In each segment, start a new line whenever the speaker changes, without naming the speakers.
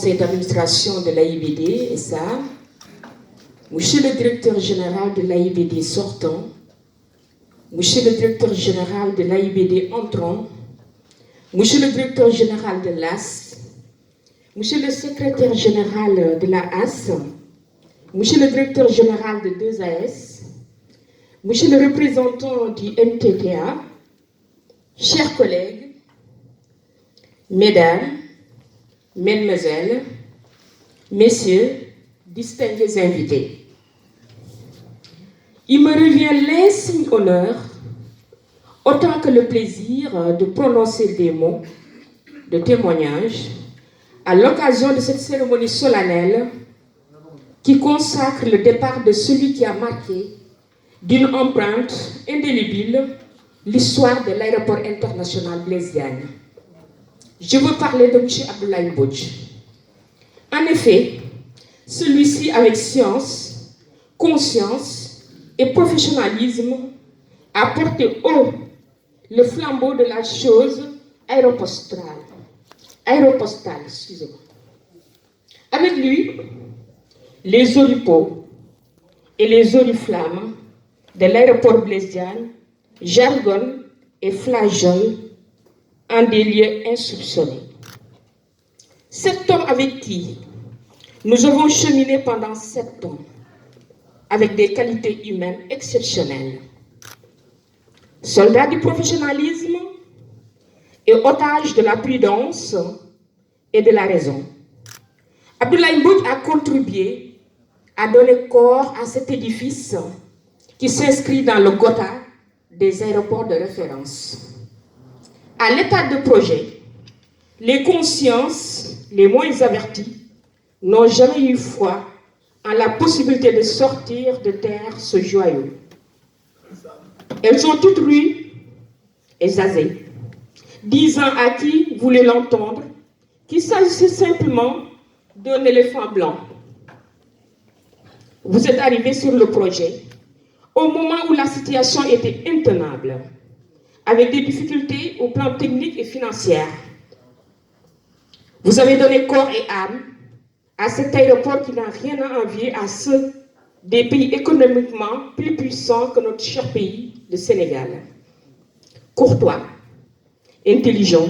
conseil d'administration de l'AIBD, SA, Monsieur le directeur général de l'AIBD sortant, Monsieur le directeur général de l'AIBD entrant, Monsieur le directeur général de l'AS, Monsieur le secrétaire général de la AS, Monsieur le directeur général de 2AS, Monsieur le représentant du MTTA, chers collègues, mesdames, mesdemoiselles, messieurs, distingués invités. Il me revient l'insigne honneur, autant que le plaisir de prononcer des mots de témoignage à l'occasion de cette cérémonie solennelle qui consacre le départ de celui qui a marqué d'une empreinte indélébile l'histoire de l'aéroport international Blaise Diagne. Je veux parler de M. Abdoulaye Mbodj. En effet, celui-ci, avec science, conscience et professionnalisme, a porté haut le flambeau de la chose aéropostale. Excusez-moi. Avec lui, les oripeaux et les oriflammes de l'aéroport Blaise Diagne jargonnent et flageolent en des lieux insoupçonnés. Cet homme avec qui nous avons cheminé pendant 7 ans, avec des qualités humaines exceptionnelles, soldat du professionnalisme et otage de la prudence et de la raison, Abdoulaye Mbodj a contribué à donner corps à cet édifice qui s'inscrit dans le Gotha des aéroports de référence. À l'état de projet, les consciences les moins averties n'ont jamais eu foi en la possibilité de sortir de terre ce joyau. Elles ont toutes rues et zasé, disant à qui voulait l'entendre qu'il s'agissait simplement d'un éléphant blanc. Vous êtes arrivé sur le projet au moment où la situation était intenable, avec des difficultés au plan technique et financier. Vous avez donné corps et âme à cet aéroport qui n'a rien à envier à ceux des pays économiquement plus puissants que notre cher pays, le Sénégal. Courtois, intelligent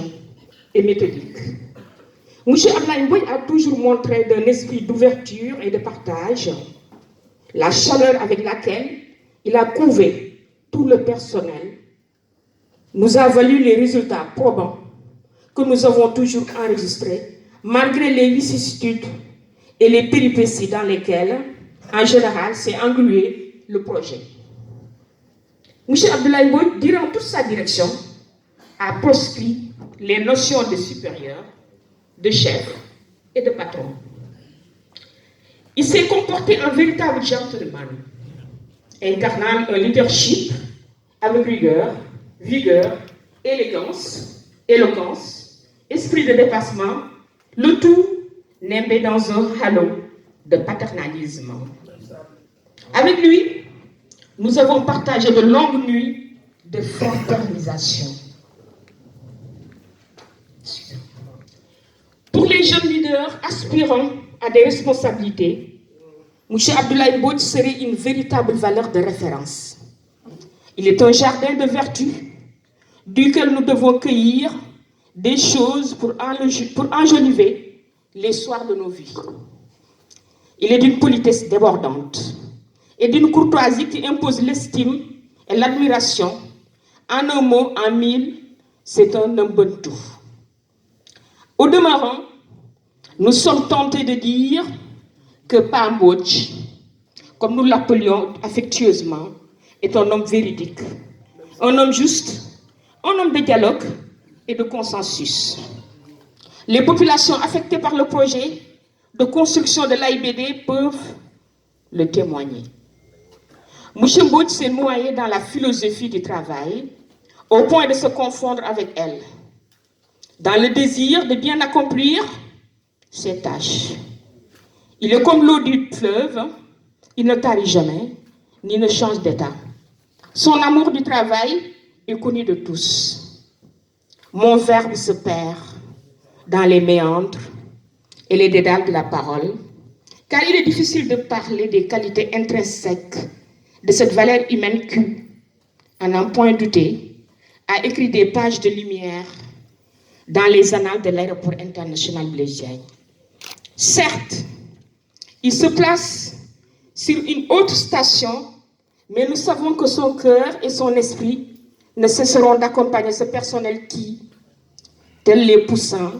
et méthodique. M. Abdoulaye Mbodj a toujours montré d'un esprit d'ouverture et de partage la chaleur avec laquelle il a couvé tout le personnel, nous a valu les résultats probants que nous avons toujours enregistrés, malgré les vicissitudes et les péripéties dans lesquelles, en général, s'est englué le projet. M. Abdoulaye Mbodj, durant toute sa direction, a proscrit les notions de supérieur, de chef et de patron. Il s'est comporté en véritable gentleman, incarnant un leadership avec rigueur, vigueur, élégance, éloquence, esprit de dépassement, le tout nimbé dans un halo de paternalisme. Avec lui, nous avons partagé de longues nuits de fraternisation. Pour les jeunes leaders aspirant à des responsabilités, M. Abdoulaye Mbodj serait une véritable valeur de référence. Il est un jardin de vertu duquel nous devons cueillir des choses pour enjoliver les soirs de nos vies. Il est d'une politesse débordante et d'une courtoisie qui impose l'estime et l'admiration. En un mot, en mille, c'est un Ubuntu. Au demeurant, nous sommes tentés de dire que Pa Mbodj, comme nous l'appelions affectueusement, est un homme véridique, un homme juste, un homme de dialogue et de consensus. Les populations affectées par le projet de construction de l'AIBD peuvent le témoigner. M. Mbodj s'est noyé dans la philosophie du travail au point de se confondre avec elle, dans le désir de bien accomplir ses tâches. Il est comme l'eau du fleuve, il ne tarit jamais, ni ne change d'état. Son amour du travail est connu de tous. Mon verbe se perd dans les méandres, et les dédales de la parole, car il est difficile de parler des qualités intrinsèques de cette valeur humaine qui, à n'en point douter, a écrit des pages de lumière dans les annales de l'aéroport international Blaise Diagne. Certes, il se place sur une autre station, mais nous savons que son cœur et son esprit ne cesseront d'accompagner ce personnel qui, tel les poussins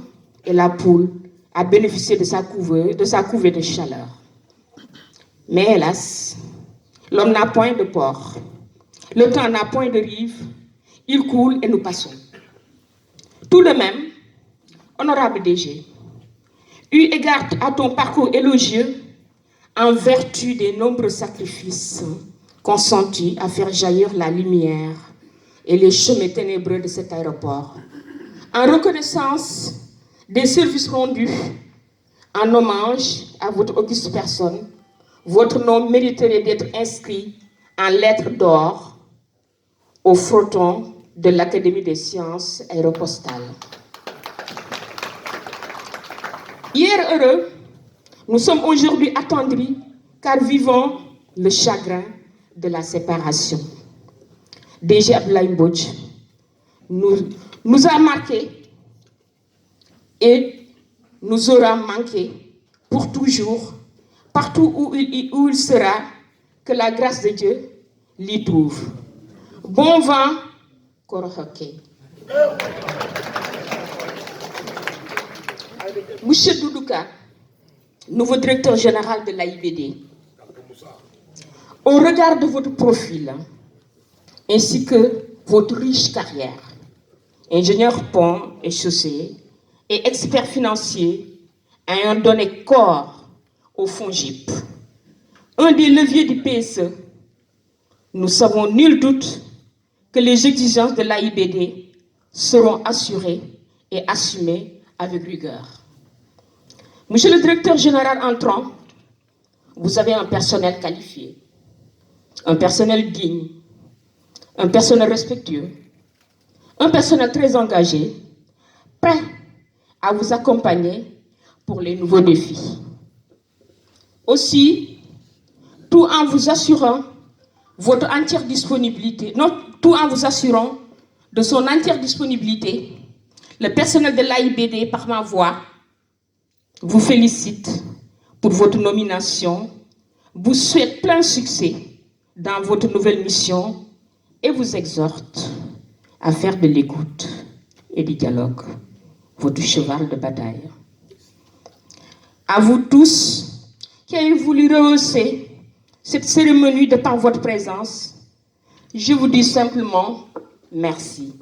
et la poule, a bénéficié de sa couvée de chaleur. Mais hélas, l'homme n'a point de port, le temps n'a point de rive, il coule et nous passons. Tout de même, honorable DG, eu égard à ton parcours élogieux, en vertu des nombreux sacrifices consentis à faire jaillir la lumière et les chemins ténébreux de cet aéroport, en reconnaissance des services rendus, en hommage à votre auguste personne, votre nom mériterait d'être inscrit en lettres d'or au fronton de l'Académie des sciences aéropostales. Hier heureux, nous sommes aujourd'hui attendris car vivons le chagrin de la séparation. DG Abdoulaye Mbodj nous a marqué et nous aura manqué pour toujours, partout où il sera, que la grâce de Dieu l'y trouve. Bon vent, Korohoke. Monsieur Doudouka, nouveau directeur général de l'AIBD, au regard de votre profil, ainsi que votre riche carrière, ingénieur pont et chaussée et expert financier, ayant donné corps au FONGIP, un des leviers du PSE, nous savons nul doute que les exigences de l'AIBD seront assurées et assumées avec rigueur. Monsieur le directeur général entrant, vous avez un personnel qualifié, un personnel digne, un personnel respectueux, un personnel très engagé, prêt à vous accompagner pour les nouveaux défis. Aussi, tout en vous assurant votre entière disponibilité, tout en vous assurant de son entière disponibilité, le personnel de l'AIBD, par ma voix, vous félicite pour votre nomination, vous souhaite plein succès dans votre nouvelle mission et vous exhorte à faire de l'écoute et du dialogue votre cheval de bataille. À vous tous qui avez voulu rehausser cette cérémonie de par votre présence, je vous dis simplement merci.